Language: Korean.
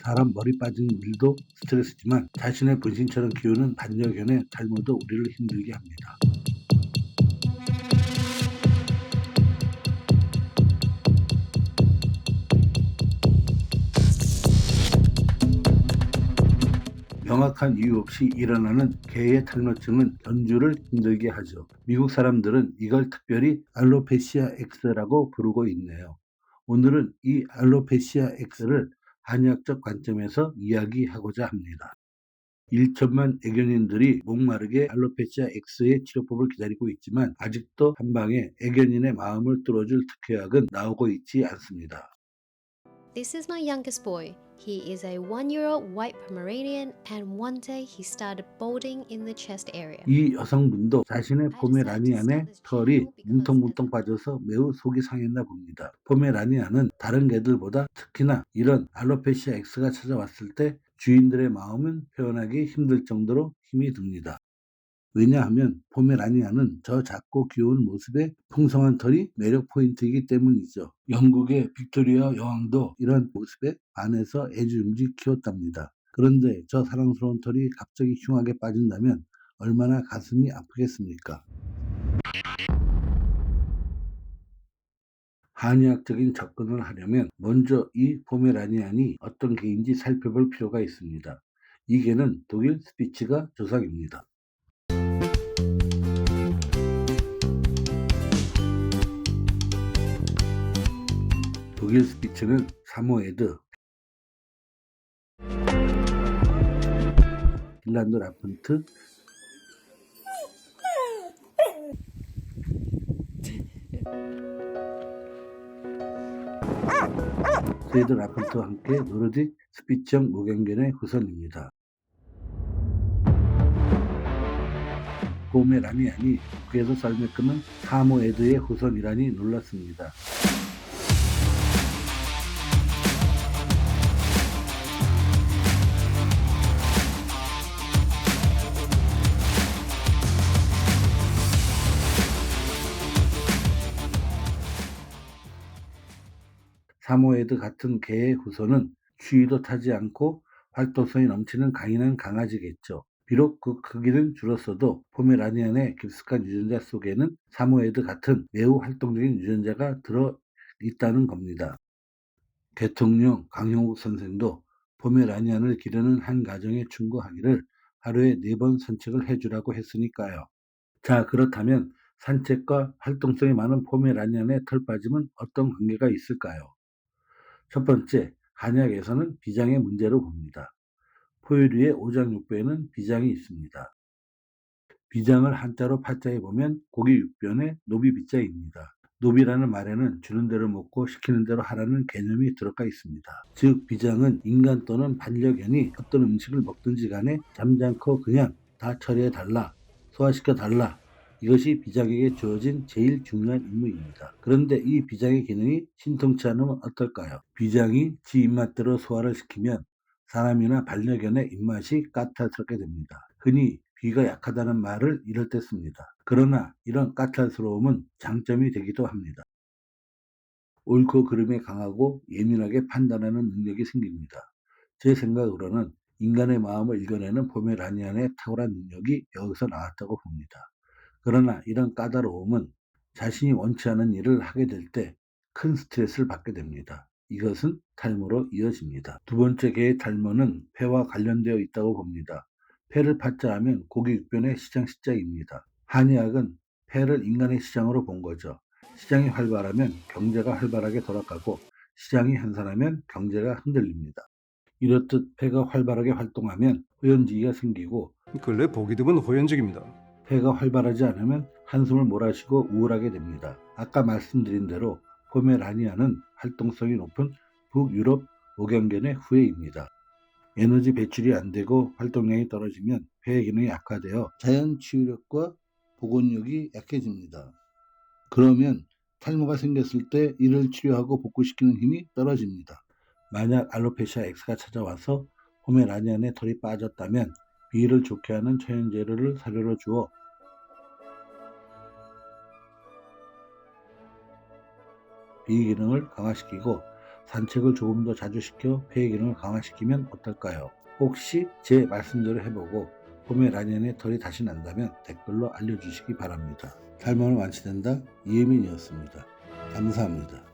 사람 머리 빠지는 일도 스트레스지만 자신의 분신처럼 키우는 반려견의 탈모도 우리를 힘들게 합니다. 명확한 이유 없이 일어나는 개의 탈모증은 견주를 힘들게 하죠. 미국 사람들은 이걸 특별히 알로페시아 X라고 부르고 있네요. 오늘은 이 알로페시아 X를 한의학적 관점에서 이야기하고자 합니다. 1천만 애견인들이 목마르게 알로페시아 X의 치료법을 기다리고 있지만 아직도 한방에 애견인의 마음을 뚫어줄 특효약은 나오고 있지 않습니다. This is my youngest boy. He is a 1-year-old white Pomeranian, and one day he started balding in the chest area. 이 여성분도 자신의 I decided to 포메라니안의 start this 털이 channel because as 뭉텅뭉텅 a 빠져서 매우 속이 상했나 봅니다. 포메라니안은 다른 개들보다 특히나 이런 알로페시아 X가 찾아왔을 때 주인들의 마음은 표현하기 힘들 정도로 힘이 듭니다. 왜냐하면 포메라니안은 저 작고 귀여운 모습에 풍성한 털이 매력 포인트이기 때문이죠. 영국의 빅토리아 여왕도 이런 모습에 반해서 애지중지 키웠답니다. 그런데 저 사랑스러운 털이 갑자기 흉하게 빠진다면 얼마나 가슴이 아프겠습니까? 한의학적인 접근을 하려면 먼저 이 포메라니안이 어떤 개인지 살펴볼 필요가 있습니다. 이 개는 독일 스피츠가 조상입니다. 독일 스피츠는 사모예드, 핀란드 라푼트, 스웨드 라푼트와 함께 노르딕 스피츠형 목양견의 후손입니다. 포메라니안이 북에서 썰매 끄는 사모예드의 후손이라니 놀랐습니다. 사모예드 같은 개의 후손은 추위도 타지 않고 활동성이 넘치는 강인한 강아지겠죠. 비록 그 크기는 줄었어도 포메라니안의 깊숙한 유전자 속에는 사모예드 같은 매우 활동적인 유전자가 들어 있다는 겁니다. 대통령 강용욱 선생도 포메라니안을 기르는 한 가정에 충고하기를 하루에 4번 산책을 해주라고 했으니까요. 자, 그렇다면 산책과 활동성이 많은 포메라니안의 털 빠짐은 어떤 관계가 있을까요? 첫 번째, 한약에서는 비장의 문제로 봅니다. 포유류의 오장육부에는 비장이 있습니다. 비장을 한자로 파자에 보면 고기 육변의 노비비자입니다. 노비라는 말에는 주는 대로 먹고 시키는 대로 하라는 개념이 들어가 있습니다. 즉 비장은 인간 또는 반려견이 어떤 음식을 먹든지 간에 잠자않고 그냥 다 처리해달라, 소화시켜달라, 이것이 비장에게 주어진 제일 중요한 임무입니다. 그런데 이 비장의 기능이 신통치 않으면 어떨까요? 비장이 지 입맛대로 소화를 시키면 사람이나 반려견의 입맛이 까탈스럽게 됩니다. 흔히 귀가 약하다는 말을 이럴 때 씁니다. 그러나 이런 까탈스러움은 장점이 되기도 합니다. 옳고 그름에 강하고 예민하게 판단하는 능력이 생깁니다. 제 생각으로는 인간의 마음을 읽어내는 포메라니안의 탁월한 능력이 여기서 나왔다고 봅니다. 그러나 이런 까다로움은 자신이 원치 않은 일을 하게 될 때 큰 스트레스를 받게 됩니다. 이것은 탈모로 이어집니다. 두 번째 개의 탈모는 폐와 관련되어 있다고 봅니다. 폐를 파자하면 고기 육변의 시장 시자입니다. 한의학은 폐를 인간의 시장으로 본 거죠. 시장이 활발하면 경제가 활발하게 돌아가고 시장이 한산하면 경제가 흔들립니다. 이렇듯 폐가 활발하게 활동하면 호연지기가 생기고 근래 보기 드문 호연적입니다. 폐가 활발하지 않으면 한숨을 몰아쉬고 우울하게 됩니다. 아까 말씀드린 대로 포메라니안은 활동성이 높은 북유럽 목양견의 후예입니다. 에너지 배출이 안 되고 활동량이 떨어지면 폐 기능이 악화되어 자연 치유력과 복원력이 약해집니다. 그러면 탈모가 생겼을 때 이를 치료하고 복구시키는 힘이 떨어집니다. 만약 알로페시아 X가 찾아와서 포메라니안의 털이 빠졌다면 비위를 좋게 하는 천연재료를 사료로 주어 비위 기능을 강화시키고 산책을 조금 더 자주 시켜 폐 기능을 강화시키면 어떨까요? 혹시 제 말씀대로 해보고 포메라니안의 털이 다시 난다면 댓글로 알려주시기 바랍니다. 탈모는 완치된다. 이혜민이었습니다. 감사합니다.